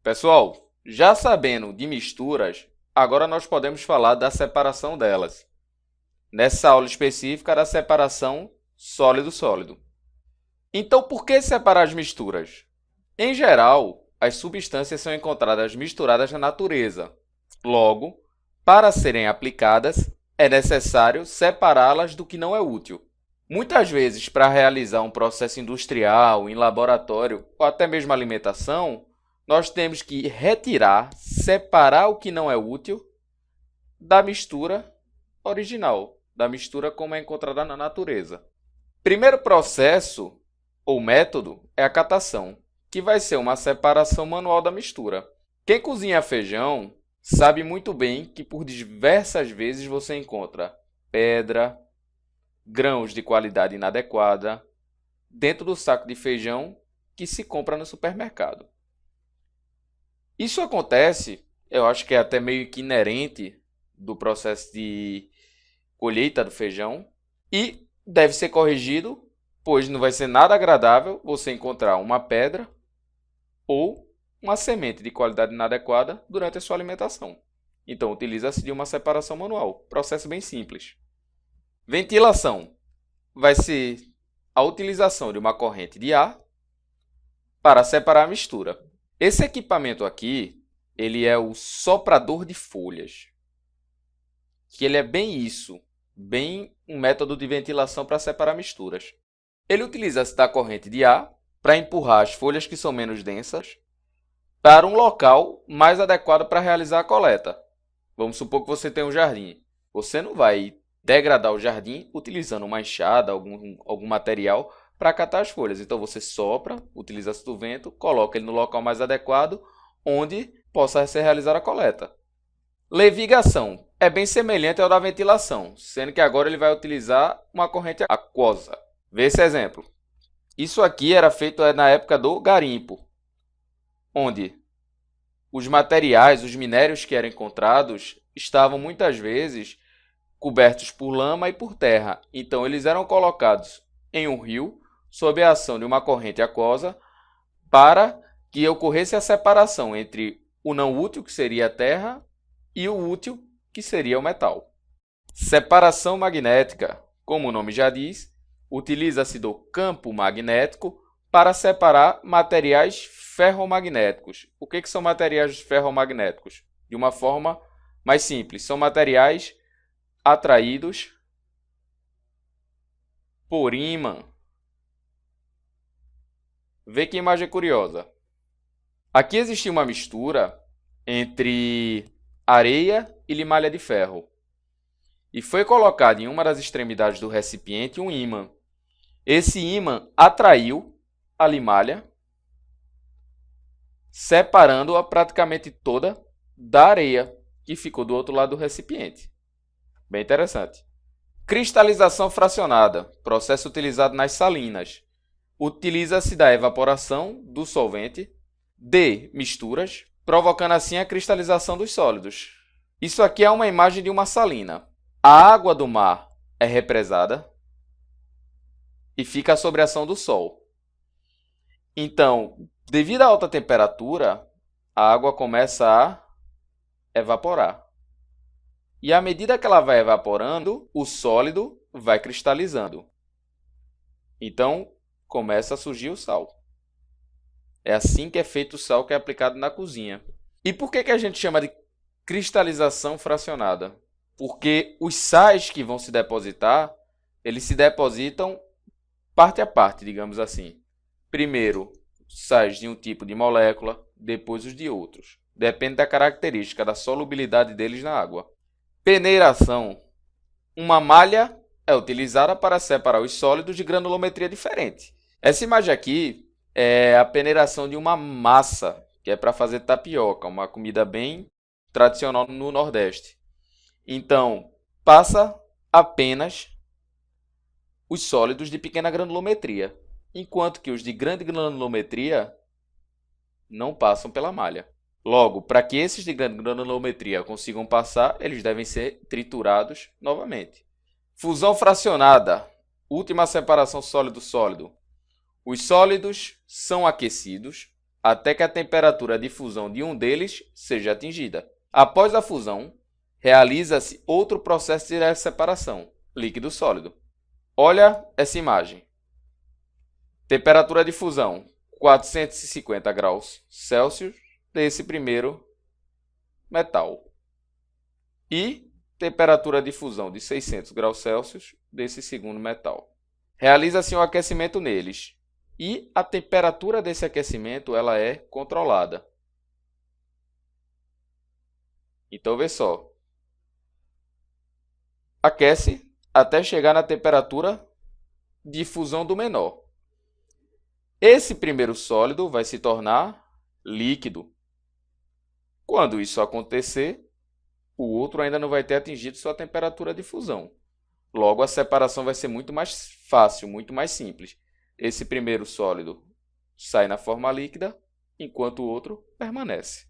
Pessoal, já sabendo de misturas, agora nós podemos falar da separação delas. Nessa aula específica, da separação sólido-sólido. Então, por que separar as misturas? Em geral, as substâncias são encontradas misturadas na natureza. Logo, para serem aplicadas, é necessário separá-las do que não é útil. Muitas vezes, para realizar um processo industrial, em laboratório ou até mesmo alimentação, nós temos que retirar, separar o que não é útil da mistura original, da mistura como é encontrada na natureza. Primeiro processo ou método é a catação, que vai ser uma separação manual da mistura. Quem cozinha feijão sabe muito bem que por diversas vezes você encontra pedra, grãos de qualidade inadequada dentro do saco de feijão que se compra no supermercado. Isso acontece, eu acho que é até meio que inerente do processo de colheita do feijão e deve ser corrigido, pois não vai ser nada agradável você encontrar uma pedra ou uma semente de qualidade inadequada durante a sua alimentação. Então, utiliza-se de uma separação manual, processo bem simples. Ventilação vai ser a utilização de uma corrente de ar para separar a mistura. Esse equipamento aqui, ele é o soprador de folhas, que ele é bem isso, bem um método de ventilação para separar misturas. Ele utiliza-se da corrente de ar para empurrar as folhas que são menos densas para um local mais adequado para realizar a coleta. Vamos supor que você tem um jardim. Você não vai degradar o jardim utilizando uma enxada, algum material para catar as folhas. Então você sopra, utiliza-se do vento, coloca ele no local mais adequado, onde possa ser realizada a coleta. Levigação é bem semelhante ao da ventilação, sendo que agora ele vai utilizar uma corrente aquosa. Vê esse exemplo. Isso aqui era feito na época do garimpo, onde os materiais, os minérios que eram encontrados, estavam muitas vezes cobertos por lama e por terra. Então eles eram colocados em um rio, sob a ação de uma corrente aquosa, para que ocorresse a separação entre o não útil, que seria a terra, e o útil, que seria o metal. Separação magnética, como o nome já diz, utiliza-se do campo magnético para separar materiais ferromagnéticos. O que são materiais ferromagnéticos? De uma forma mais simples, são materiais atraídos por ímã. Vê que imagem curiosa. Aqui existia uma mistura entre areia e limalha de ferro. E foi colocado em uma das extremidades do recipiente um ímã. Esse ímã atraiu a limalha, separando-a praticamente toda da areia, que ficou do outro lado do recipiente. Bem interessante. Cristalização fracionada, processo utilizado nas salinas. Utiliza-se da evaporação do solvente de misturas, provocando assim a cristalização dos sólidos. Isso aqui é uma imagem de uma salina. A água do mar é represada e fica sob a ação do sol. Então, devido à alta temperatura, a água começa a evaporar. E à medida que ela vai evaporando, o sólido vai cristalizando. Então, começa a surgir o sal. É assim que é feito o sal que é aplicado na cozinha. E por que a gente chama de cristalização fracionada? Porque os sais que vão se depositar, eles se depositam parte a parte, digamos assim. Primeiro, sais de um tipo de molécula, depois os de outros. Depende da característica da solubilidade deles na água. Peneiração. Uma malha é utilizada para separar os sólidos de granulometria diferente. Essa imagem aqui é a peneiração de uma massa, que é para fazer tapioca, uma comida bem tradicional no Nordeste. Então, passa apenas os sólidos de pequena granulometria, enquanto que os de grande granulometria não passam pela malha. Logo, para que esses de grande granulometria consigam passar, eles devem ser triturados novamente. Fusão fracionada, última separação sólido-sólido. Os sólidos são aquecidos até que a temperatura de fusão de um deles seja atingida. Após a fusão, realiza-se outro processo de separação, líquido-sólido. Olha essa imagem. Temperatura de fusão, 450 graus Celsius desse primeiro metal. E temperatura de fusão de 600 graus Celsius desse segundo metal. Realiza-se um aquecimento neles. E a temperatura desse aquecimento ela é controlada. Então, vê só. Aquece até chegar na temperatura de fusão do menor. Esse primeiro sólido vai se tornar líquido. Quando isso acontecer, o outro ainda não vai ter atingido sua temperatura de fusão. Logo, a separação vai ser muito mais fácil, muito mais simples. Esse primeiro sólido sai na forma líquida, enquanto o outro permanece.